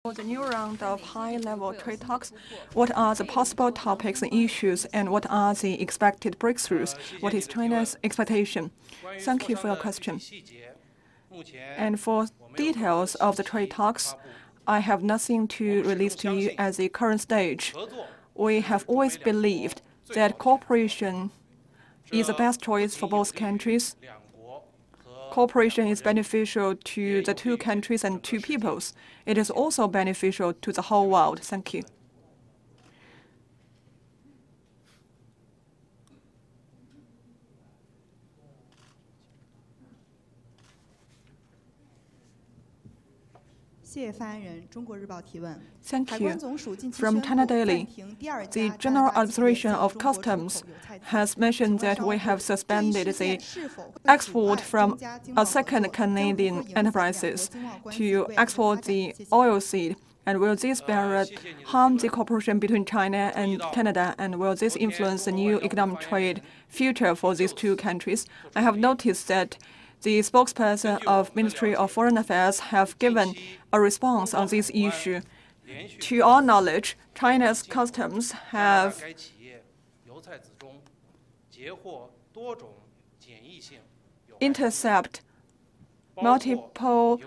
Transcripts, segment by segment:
For the new round of high-level trade talks, what are the possible topics and issues, and what are the expected breakthroughs? What is China's expectation? Thank you for your question. And for details of the trade talks, I have nothing to release to you at the current stage. We have always believed that cooperation is the best choice for both countries. Cooperation is beneficial to the two countries and two peoples. It is also beneficial to the whole world. Thank you. Thank you. From China Daily, the General Administration of Customs has mentioned that we have suspended the export from a second Canadian enterprises to export the oilseed. And will this barrier harm the cooperation between China and Canada? And will this influence the new economic trade future for these two countries? I have noticed that the spokesperson of Ministry of Foreign Affairs have given a response on this issue. To our knowledge, China's customs have intercepted multiple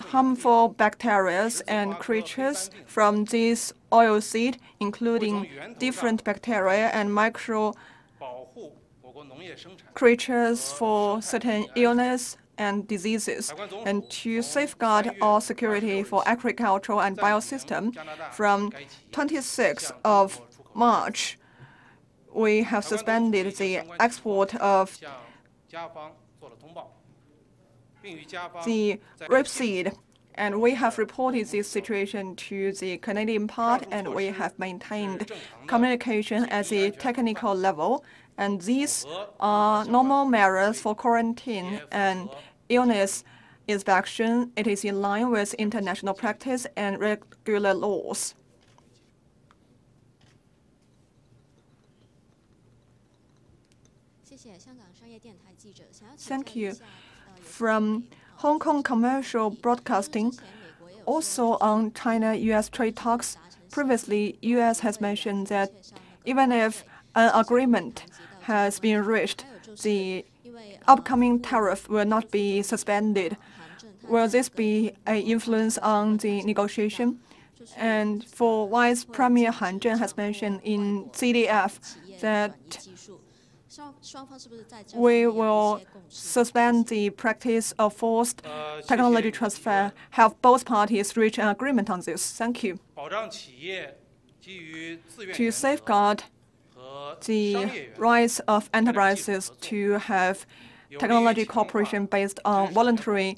harmful bacteria and creatures from this oilseed, including different bacteria and micro creatures for certain illness and diseases. And to safeguard our security for agricultural and biosystem, from 26th of March, we have suspended the export of the rapeseed, and we have reported this situation to the Canadian part, and we have maintained communication at the technical level. And these are normal measures for quarantine and illness inspection. It is in line with international practice and regular laws. Thank you. From Hong Kong Commercial Broadcasting, also on China-US trade talks, previously U.S. has mentioned that even if an agreement has been reached, the upcoming tariff will not be suspended. Will this be an influence on the negotiation? And for Vice Premier Han Zheng has mentioned in CDF that we will suspend the practice of forced technology transfer. Have both parties reached an agreement on this? Thank you. To safeguard the rights of enterprises to have technology cooperation based on voluntary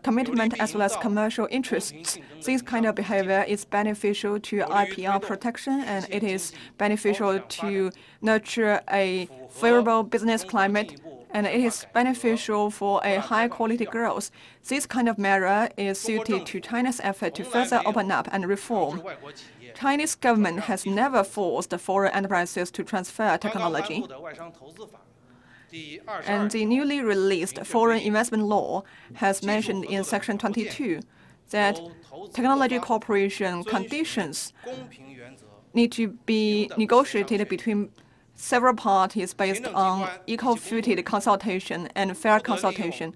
commitment as well as commercial interests. This kind of behavior is beneficial to IPR protection, and it is beneficial to nurture a favorable business climate, and it is beneficial for a high-quality growth. This kind of measure is suited to China's effort to further open up and reform. Chinese government has never forced foreign enterprises to transfer technology. And the newly released Foreign Investment Law has mentioned in Section 22 that technology cooperation conditions need to be negotiated between several parties based on equal-footed consultation and fair consultation.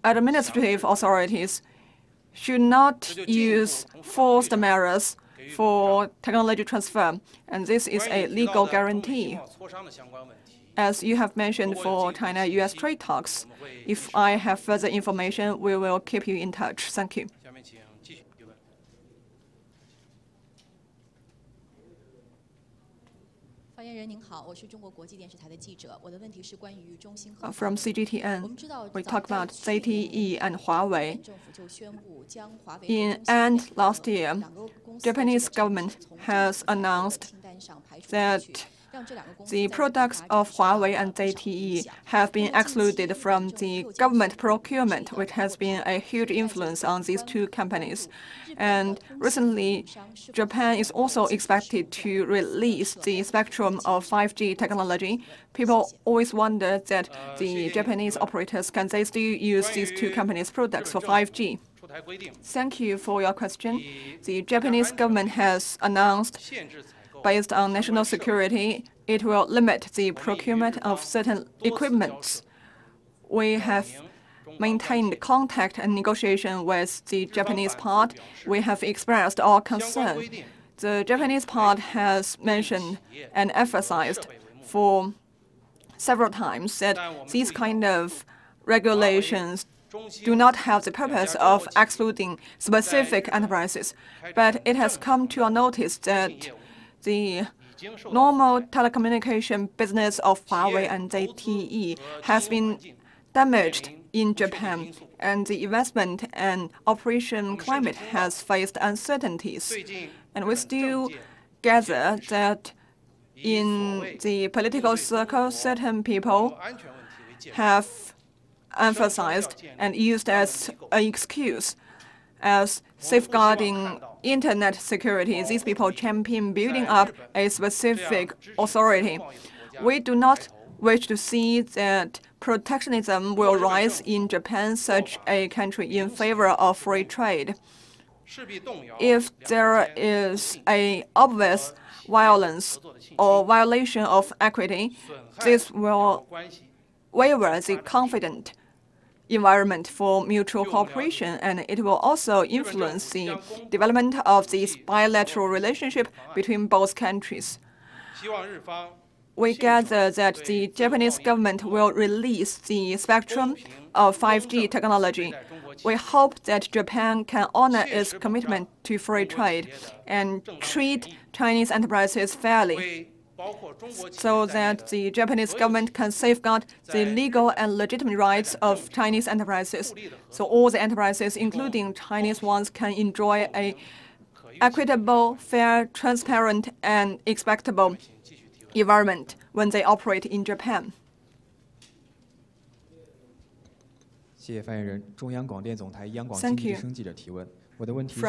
Administrative authorities should not use forced measures for technology transfer, and this is a legal guarantee. As you have mentioned for China-US trade talks, if I have further information, we will keep you in touch. Thank you. From CGTN, we talk about ZTE and Huawei. In end last year, Japanese government has announced that the products of Huawei and ZTE have been excluded from the government procurement, which has been a huge influence on these two companies. And recently, Japan is also expected to release the spectrum of 5G technology. People always wonder that the Japanese operators, can they still use these two companies' products for 5G? Thank you for your question. The Japanese government has announced, based on national security, it will limit the procurement of certain equipments. We have maintained contact and negotiation with the Japanese part. We have expressed our concern. The Japanese part has mentioned and emphasized for several times that these kind of regulations do not have the purpose of excluding specific enterprises, but it has come to our notice that the normal telecommunication business of Huawei and ZTE has been damaged in Japan, and the investment and operation climate has faced uncertainties. And we still gather that in the political circle, certain people have emphasized and used as an excuse as safeguarding internet security. These people champion building up a specific authority. We do not wish to see that protectionism will rise in Japan, such a country in favor of free trade. If there is an obvious violence or violation of equity, this will waver the confident environment for mutual cooperation, and it will also influence the development of this bilateral relationship between both countries. We gather that the Japanese government will release the spectrum of 5G technology. We hope that Japan can honor its commitment to free trade and treat Chinese enterprises fairly, so that the Japanese government can safeguard the legal and legitimate rights of Chinese enterprises, so all the enterprises, including Chinese ones, can enjoy an equitable, fair, transparent, and expectable environment when they operate in Japan. 谢谢发言人。中央广电总台央广经济之声记者提问。我的问题是：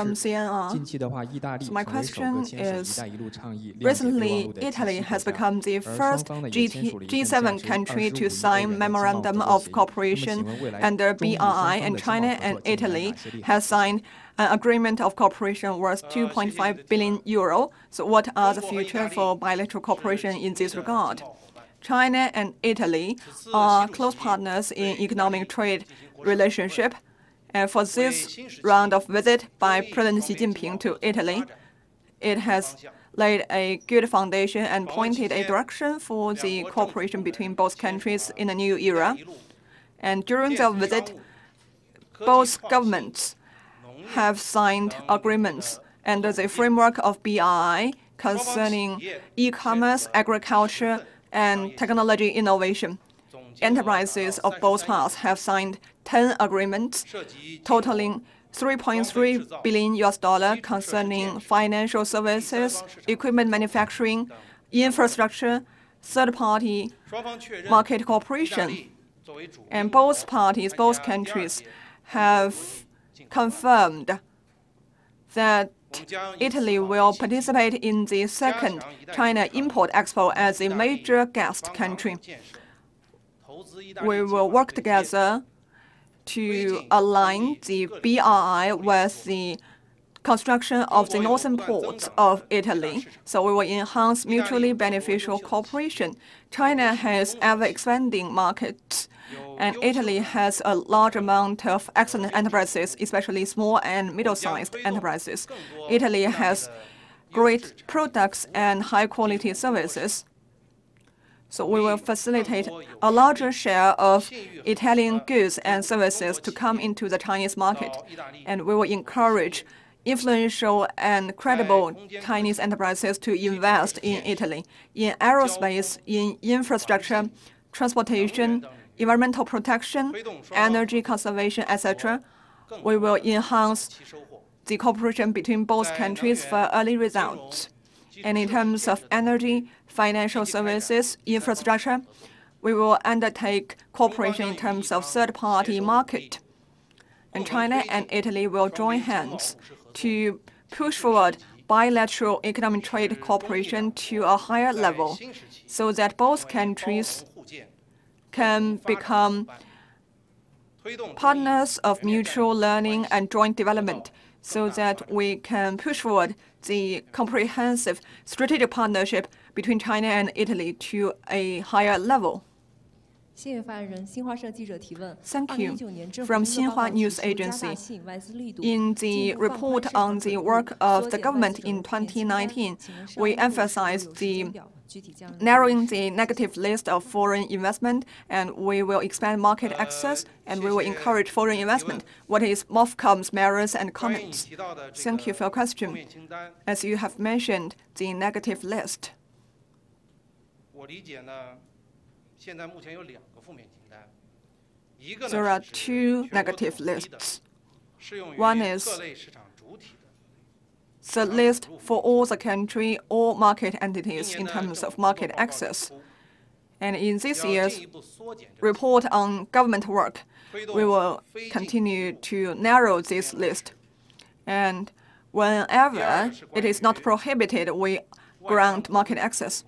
近期的话，意大利成为首个签署“一带一路”倡议链接备忘录的体系国家，而双方呢也签署了一份价值25亿欧元的经贸合作协议。那么请问未来中意双方的经贸合作进展哪些例子？ An agreement of cooperation worth 2.5 billion euro. So what are the future for bilateral cooperation in this regard? China and Italy are close partners in economic trade relationship. And for this round of visit by President Xi Jinping to Italy, it has laid a good foundation and pointed a direction for the cooperation between both countries in a new era. And during the visit, both governments have signed agreements under the framework of BRI concerning e-commerce, agriculture, and technology innovation. Enterprises of both parts have signed 10 agreements totaling $3.3 billion concerning financial services, equipment manufacturing, infrastructure, third-party market cooperation. And both parties, both countries, have confirmed that Italy will participate in the second China Import Expo as a major guest country. We will work together to align the BRI with the construction of the northern ports of Italy, so we will enhance mutually beneficial cooperation. China has ever-expanding markets, and Italy has a large amount of excellent enterprises, especially small and middle-sized enterprises. Italy has great products and high-quality services. So we will facilitate a larger share of Italian goods and services to come into the Chinese market, and we will encourage influential and credible Chinese enterprises to invest in Italy, in aerospace, in infrastructure, transportation, environmental protection, energy conservation, etc. We will enhance the cooperation between both countries for early results. And in terms of energy, financial services, infrastructure, we will undertake cooperation in terms of third-party market. And China and Italy will join hands to push forward bilateral economic trade cooperation to a higher level so that both countries can become partners of mutual learning and joint development so that we can push forward the comprehensive strategic partnership between China and Italy to a higher level. Thank you. From Xinhua News Agency, in the report on the work of the government in 2019, we emphasized the narrowing the negative list of foreign investment, and we will expand market access, and we will encourage foreign investment. What is MOFCOM's merits and comments? Thank you for your question. As you have mentioned, the negative list. There are two negative lists. One is the list for all the country, all market entities in terms of market access. And in this year's report on government work, we will continue to narrow this list. And whenever it is not prohibited, we grant market access.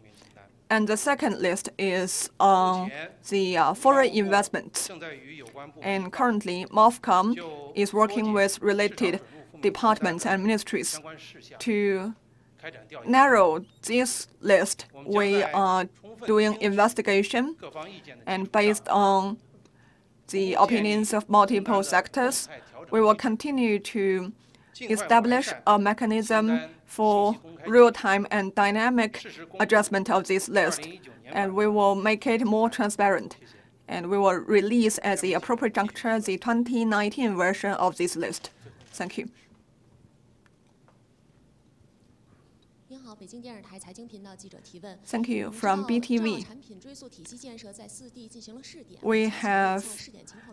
And the second list is on the foreign investments. And currently, MOFCOM is working with related departments and ministries to narrow this list. We are doing investigation, and based on the opinions of multiple sectors, we will continue to establish a mechanism for real-time and dynamic adjustment of this list, and we will make it more transparent. And we will release at the appropriate juncture the 2019 version of this list. Thank you. Thank you. From BTV. We have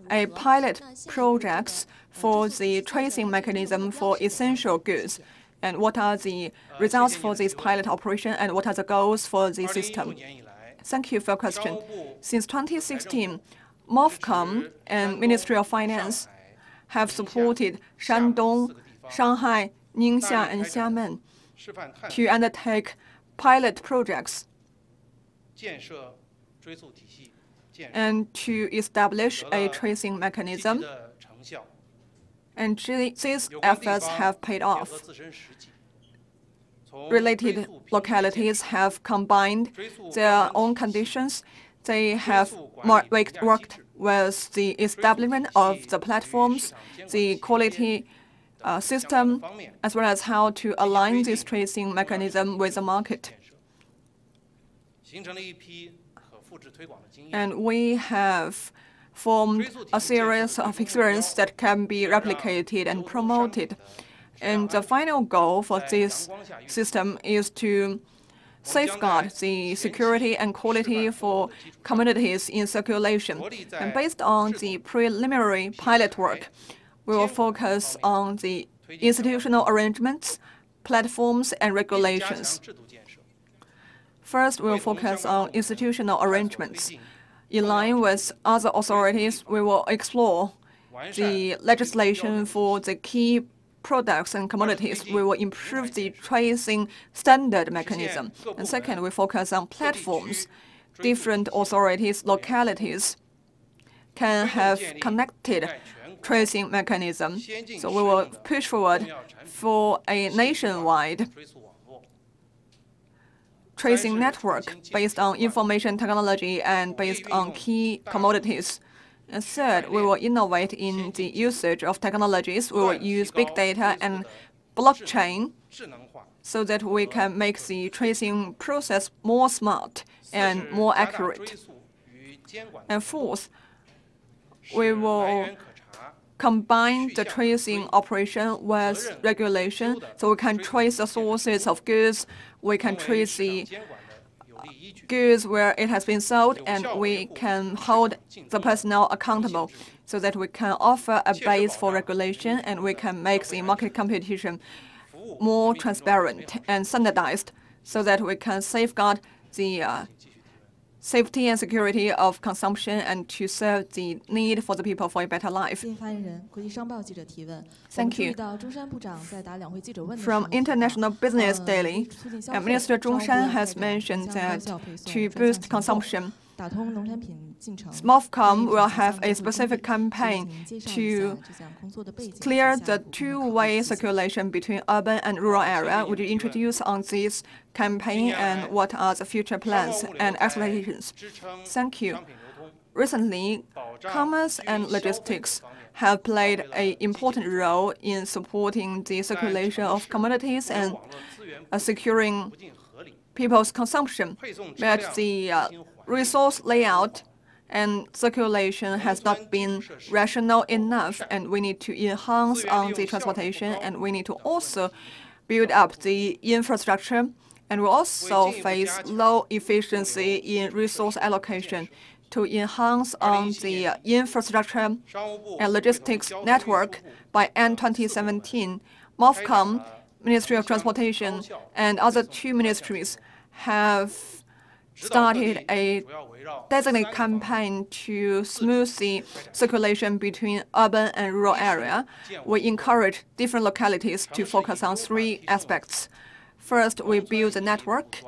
a pilot project for the tracing mechanism for essential goods. And what are the results for this pilot operation, and what are the goals for the system? Thank you for your question. Since 2016, MOFCOM and Ministry of Finance have supported Shandong, Shanghai, Ningxia, and Xiamen to undertake pilot projects and to establish a tracing mechanism. And these efforts have paid off. Related localities have combined their own conditions. They have worked with the establishment of the platforms, the quality system, as well as how to align this tracing mechanism with the market. And we have formed a series of experience that can be replicated and promoted. And the final goal for this system is to safeguard the security and quality for commodities in circulation. And based on the preliminary pilot work, we will focus on the institutional arrangements, platforms, and regulations. First, we will focus on institutional arrangements. In line with other authorities, we will explore the legislation for the key products and commodities. We will improve the tracing standard mechanism. And second, we focus on platforms. Different authorities, localities can have connected tracing mechanism. So we will push forward for a nationwide tracing network based on information technology and based on key commodities. And third, we will innovate in the usage of technologies. We will use big data and blockchain so that we can make the tracing process more smart and more accurate. And fourth, we will combine the tracing operation with regulation so we can trace the sources of goods, we can trace the goods where it has been sold, and we can hold the personnel accountable so that we can offer a base for regulation and we can make the market competition more transparent and standardized so that we can safeguard the safety and security of consumption and to serve the need for the people for a better life. Thank you. From International Business Daily, Minister Zhongshan has mentioned that to boost consumption, MOFCOM will have a specific campaign to clear the two-way circulation between urban and rural area. Would you introduce on this campaign and what are the future plans and expectations? Thank you. Recently, commerce and logistics have played an important role in supporting the circulation of commodities and securing people's consumption. But the resource layout and circulation has not been rational enough, and we need to enhance on the transportation, and we need to also build up the infrastructure, and we also face low efficiency in resource allocation. To enhance on the infrastructure and logistics network by end 2017, MOFCOM, Ministry of Transportation, and other two ministries have started a designated campaign to smooth the circulation between urban and rural area. We encourage different localities to focus on three aspects. First, we build the network.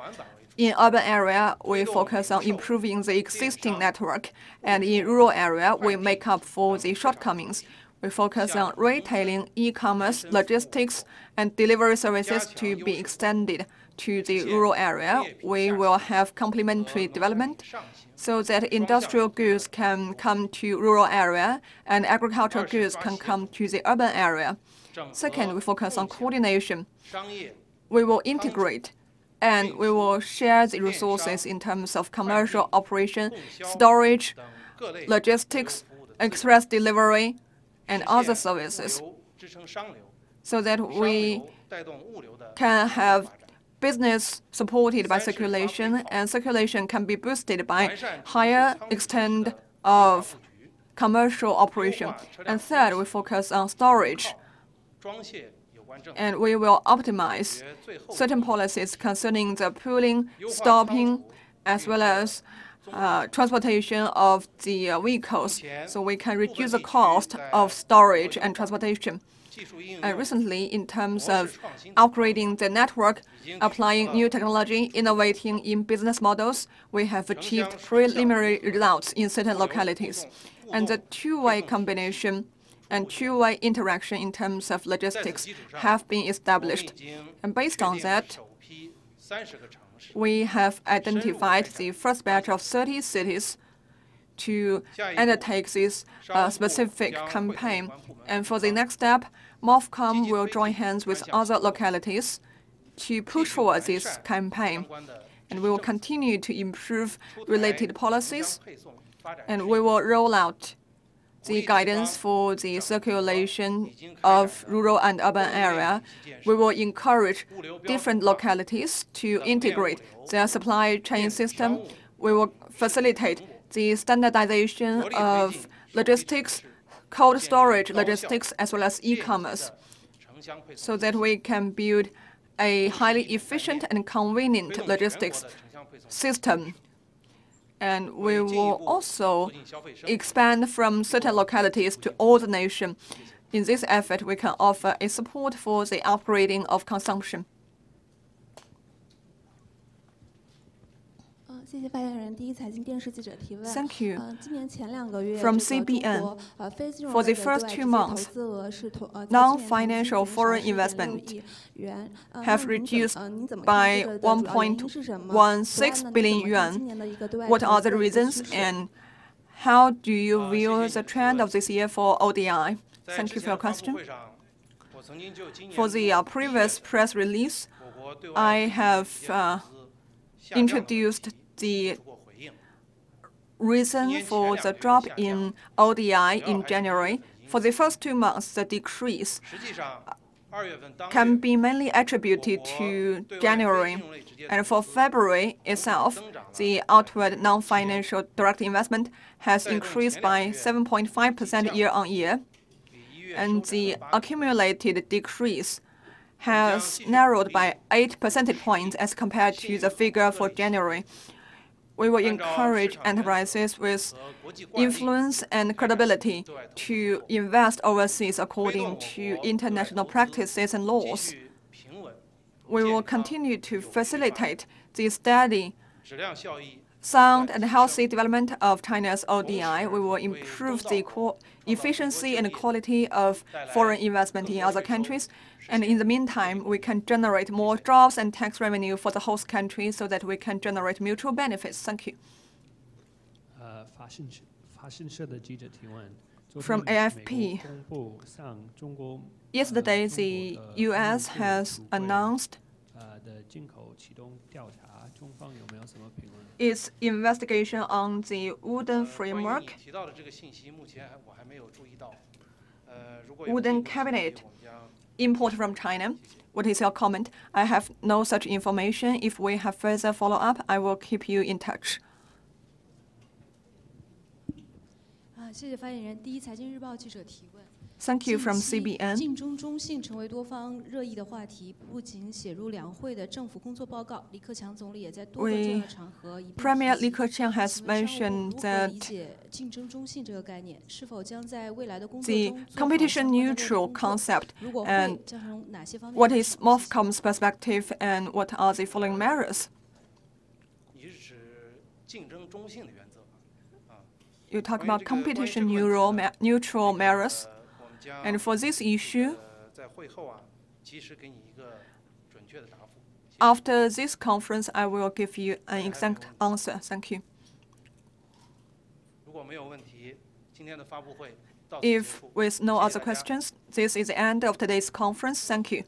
In urban area, we focus on improving the existing network, and in rural area, we make up for the shortcomings. We focus on retailing, e-commerce, logistics, and delivery services to be extended to the rural area. We will have complementary development so that industrial goods can come to rural area and agricultural goods can come to the urban area. Second, we focus on coordination. We will integrate and we will share the resources in terms of commercial operation, storage, logistics, express delivery, and other services, so that we can have business supported by circulation, and circulation can be boosted by higher extent of commercial operation. And third, we focus on storage, and we will optimize certain policies concerning the pooling, stopping, as well as transportation of the vehicles, so we can reduce the cost of storage and transportation. Recently, in terms of upgrading the network, applying new technology, innovating in business models, we have achieved preliminary results in certain localities. And the two-way combination and two-way interaction in terms of logistics have been established. And based on that, we have identified the first batch of 30 cities to undertake this specific campaign. And for the next step, MOFCOM will join hands with other localities to push forward this campaign. And we will continue to improve related policies, and we will roll out the guidance for the circulation of rural and urban area. We will encourage different localities to integrate their supply chain system. We will facilitate the standardization of logistics, cold storage logistics, as well as e-commerce, so that we can build a highly efficient and convenient logistics system. And we will also expand from certain localities to all the nation. In this effort, we can offer a support for the upgrading of consumption. Thank you. From CBN, for the first 2 months, non-financial foreign investment have reduced by 1.16 billion yuan. What are the reasons, and how do you view the trend of this year for ODI? Thank you for your question. For the previous press release, I have introduced the reason for the drop in ODI in January. For the first 2 months, the decrease can be mainly attributed to January. And for February itself, the outward non-financial direct investment has increased by 7.5% year-on-year. And the accumulated decrease has narrowed by 8 percentage points as compared to the figure for January. We will encourage enterprises with influence and credibility to invest overseas according to international practices and laws. We will continue to facilitate the steady sound and healthy development of China's ODI, we will improve the efficiency and quality of foreign investment in other countries. And in the meantime, we can generate more jobs and tax revenue for the host country so that we can generate mutual benefits. Thank you. From AFP, yesterday the U.S. has announced its investigation on the wooden framework, wooden cabinet import from China. What is your comment? I have no such information. If we have further follow-up, I will keep you in touch. 谢谢发言人。第一财经日报记者提问。 Thank you from CBN. 近中中性成为多方热议的话题，不仅写入两会的政府工作报告，李克强总理也在多个重要场合一并提及。 Premier Li Keqiang has mentioned that 理解竞争中性这个概念，是否将在未来的工作 the 中 competition neutral concept 如果 and 会，将从哪些方面 what is MOFCOM's perspective and what are the following measures? 你是指竞争中性的原则 You talk about competition neutral measures. And for this issue, after this conference, I will give you an exact answer. Thank you. If with no other questions, this is the end of today's conference. Thank you.